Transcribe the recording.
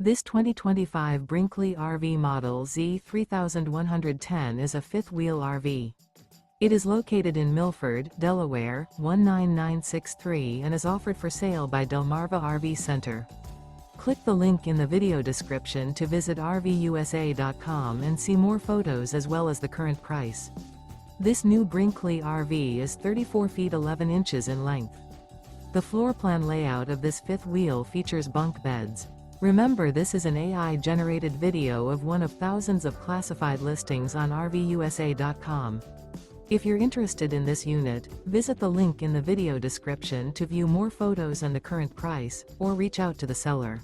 This 2025 Brinkley RV Model Z 3110 is a fifth-wheel RV. It is located in Milford, Delaware, 19963 and is offered for sale by Delmarva RV Center. Click the link in the video description to visit RVUSA.com and see more photos as well as the current price. This new Brinkley RV is 34 feet 11 inches in length. The floor plan layout of this fifth wheel features bunk beds. Remember, this is an AI-generated video of one of thousands of classified listings on RVUSA.com. If you're interested in this unit, visit the link in the video description to view more photos and the current price, or reach out to the seller.